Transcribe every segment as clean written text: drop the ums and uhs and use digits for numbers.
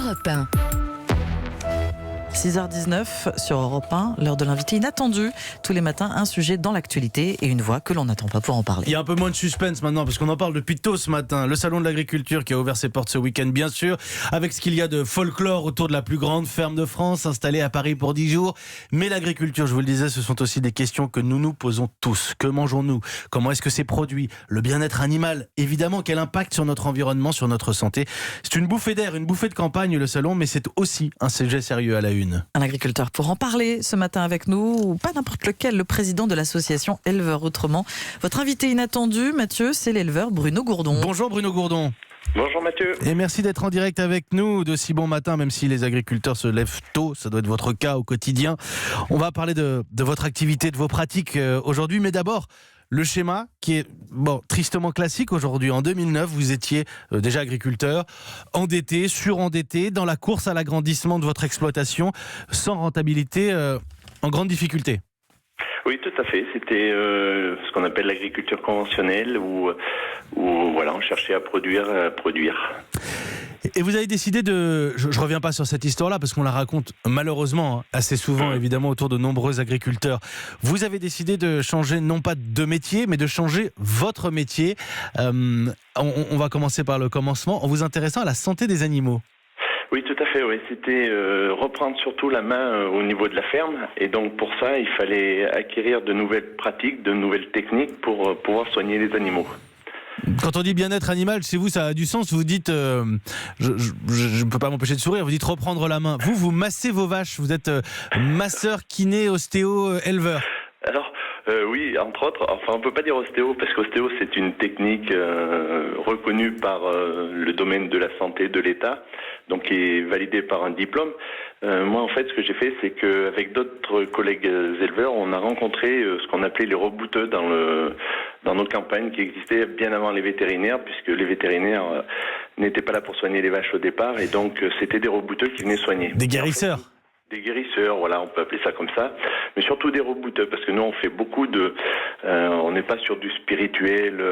Europe 1. 6h19 sur Europe 1, l'heure de l'invité inattendu. Tous les matins, un sujet dans l'actualité et une voix que l'on n'attend pas pour en parler. Il y a un peu moins de suspense maintenant parce qu'on en parle depuis tôt ce matin. Le salon de l'agriculture qui a ouvert ses portes ce week-end, bien sûr, avec ce qu'il y a de folklore autour de la plus grande ferme de France, installée à Paris pour 10 jours. Mais l'agriculture, je vous le disais, ce sont aussi des questions que nous nous posons tous. Que mangeons-nous? Comment est-ce que c'est produit? Le bien-être animal, évidemment, quel impact sur notre environnement, sur notre santé? C'est une bouffée d'air, une bouffée de campagne, le salon, mais c'est aussi un sujet sérieux à la une. Un agriculteur pour en parler ce matin avec nous, ou pas n'importe lequel, le président de l'association Éleveurs Autrement. Votre invité inattendu, Mathieu, c'est l'éleveur Bruno Gourdon. Bonjour Bruno Gourdon. Bonjour Mathieu. Et merci d'être en direct avec nous de si bon matin, même si les agriculteurs se lèvent tôt, ça doit être votre cas au quotidien. On va parler de votre activité, de vos pratiques aujourd'hui, mais d'abord, le schéma qui est tristement classique aujourd'hui. En 2009, vous étiez déjà agriculteur, endetté, surendetté, dans la course à l'agrandissement de votre exploitation, sans rentabilité, en grande difficulté. Oui, tout à fait. C'était ce qu'on appelle l'agriculture conventionnelle, où voilà, on cherchait à produire. Et vous avez décidé de... Je reviens pas sur cette histoire-là, parce qu'on la raconte malheureusement assez souvent, évidemment, autour de nombreux agriculteurs. Vous avez décidé de changer, non pas de métier, mais de changer votre métier. On va commencer par le commencement, en vous intéressant à la santé des animaux. Oui, tout à fait. Oui, c'était reprendre surtout la main au niveau de la ferme. Et donc, pour ça, il fallait acquérir de nouvelles pratiques, de nouvelles techniques pour pouvoir soigner les animaux. Quand on dit bien-être animal, chez vous, ça a du sens. Vous dites, je ne peux pas m'empêcher de sourire, vous dites reprendre la main. Vous massez vos vaches, vous êtes masseur, kiné, ostéo, éleveur. Alors, oui, entre autres, enfin on peut pas dire ostéo, parce qu'ostéo c'est une technique reconnue par le domaine de la santé de l'État, donc qui est validée par un diplôme. Moi en fait ce que j'ai fait, c'est qu'avec d'autres collègues éleveurs, on a rencontré ce qu'on appelait les rebouteux dans nos campagnes qui existaient bien avant les vétérinaires, puisque les vétérinaires n'étaient pas là pour soigner les vaches au départ, et donc c'était des rebouteux qui venaient soigner. Des guérisseurs. Des guérisseurs, voilà, on peut appeler ça comme ça, mais surtout des rebouteux, parce que nous on fait beaucoup on n'est pas sur du spirituel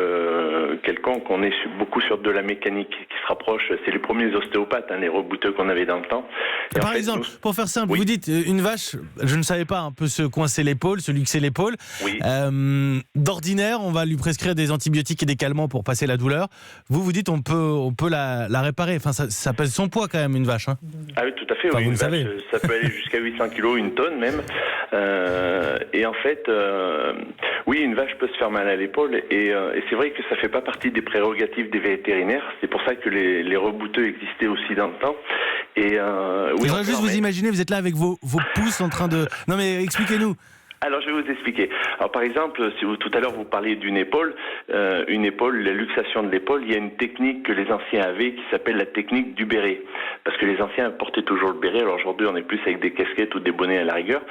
quelconque, on est beaucoup sur de la mécanique qui se rapproche. C'est les premiers ostéopathes, les rebouteux qu'on avait dans le temps. Et par exemple, pour faire simple, vous dites une vache, je ne savais pas, peut se coincer l'épaule, se luxer l'épaule. Oui. D'ordinaire, on va lui prescrire des antibiotiques et des calmants pour passer la douleur. Vous dites on peut la réparer. Enfin, ça pèse son poids quand même, une vache. Hein. Ah oui, tout à fait. Enfin, oui, vous une le savez. vache, ça peut aller jusqu'à 800 kilos, une tonne même. Et en fait, oui, une vache peut se faire mal à l'épaule. Et c'est vrai que ça fait pas partie des prérogatives des vétérinaires. C'est pour ça que les rebouteux existaient aussi dans le temps. Et oui, je voudrais juste vous imaginer, vous êtes là avec vos pouces en train de... Non mais expliquez-nous. Alors je vais vous expliquer. Alors par exemple, si tout à l'heure vous parliez d'une épaule, la luxation de l'épaule, il y a une technique que les anciens avaient qui s'appelle la technique du béret. Parce que les anciens portaient toujours le béret, alors aujourd'hui on est plus avec des casquettes ou des bonnets à la rigueur.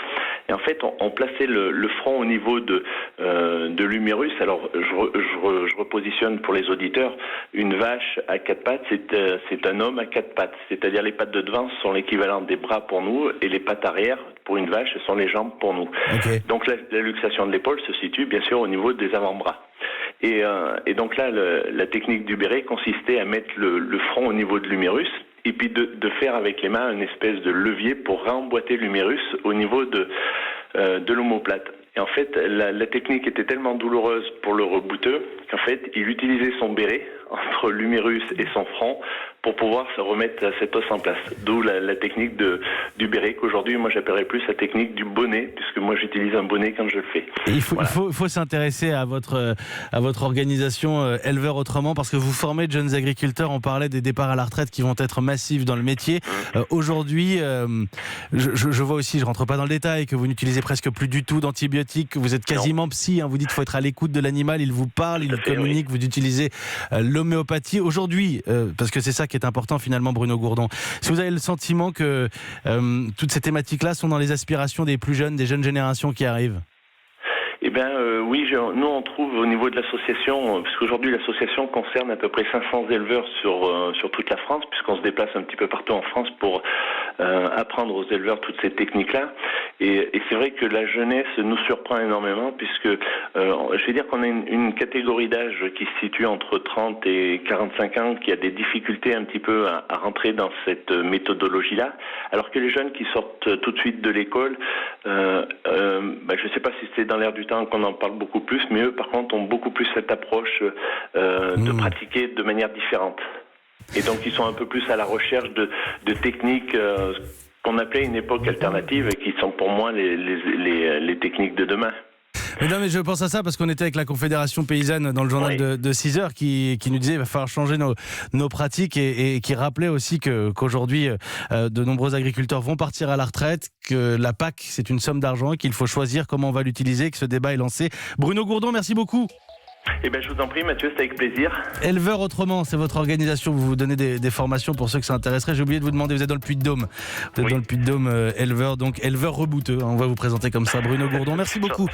Et en fait on plaçait le front au niveau de l'humérus. Alors je repositionne pour les auditeurs, une vache à quatre pattes, c'est un homme à quatre pattes. C'est-à-dire les pattes de devant sont l'équivalent des bras pour nous et les pattes arrière pour une vache sont les jambes pour nous. Okay. Donc la luxation de l'épaule se situe bien sûr au niveau des avant-bras. Et donc là, la technique du béret consistait à mettre le front au niveau de l'humérus et puis de faire avec les mains une espèce de levier pour remboîter l'humérus au niveau de l'omoplate. Et en fait, la technique était tellement douloureuse pour le rebouteux qu'en fait, il utilisait son béret entre l'humérus et son front pour pouvoir se remettre cet os en place. D'où la technique du béret qu'aujourd'hui, moi, j'appellerais plus la technique du bonnet, puisque moi, j'utilise un bonnet quand je le fais. Il faut s'intéresser à votre organisation Éleveurs Autrement, parce que vous formez de jeunes agriculteurs. On parlait des départs à la retraite qui vont être massifs dans le métier. Aujourd'hui, je vois aussi, je rentre pas dans le détail, que vous n'utilisez presque plus du tout d'antibiotiques, que vous êtes quasiment psy. Vous dites qu'il faut être à l'écoute de l'animal, il vous parle, il communique, vous utilisez l'homéopathie. Aujourd'hui, parce que c'est ça qui est important finalement, Bruno Gourdon, si vous avez le sentiment que toutes ces thématiques-là sont dans les aspirations des plus jeunes, des jeunes générations qui arrivent? Eh bien, oui, nous on trouve au niveau de l'association, parce qu'aujourd'hui l'association concerne à peu près 500 éleveurs sur toute la France, puisqu'on se déplace un petit peu partout en France pour apprendre aux éleveurs toutes ces techniques-là. Et c'est vrai que la jeunesse nous surprend énormément puisque je vais dire qu'on a une catégorie d'âge qui se situe entre 30 et 45 ans qui a des difficultés un petit peu à rentrer dans cette méthodologie-là, alors que les jeunes qui sortent tout de suite de l'école, je ne sais pas si c'est dans l'air du temps qu'on en parle beaucoup plus, mais eux par contre ont beaucoup plus cette approche de pratiquer de manière différente. Et donc ils sont un peu plus à la recherche de techniques qu'on appelait à une époque alternative et qui sont pour moi les techniques de demain. Mais non, mais je pense à ça parce qu'on était avec la Confédération Paysanne dans le journal de 6 heures qui nous disait qu'il va falloir changer nos pratiques et qui rappelait aussi qu'aujourd'hui de nombreux agriculteurs vont partir à la retraite, que la PAC c'est une somme d'argent, qu'il faut choisir comment on va l'utiliser, que ce débat est lancé. Bruno Gourdon, merci beaucoup. Eh bien, je vous en prie, Mathieu, c'est avec plaisir. Éleveurs Autrement, c'est votre organisation. Vous donnez des formations pour ceux que ça intéresserait. J'ai oublié de vous demander, vous êtes dans le Puy-de-Dôme. Vous êtes dans le Puy-de-Dôme, éleveur, donc éleveur rebouteux. On va vous présenter comme ça. Bruno Gourdon, merci beaucoup.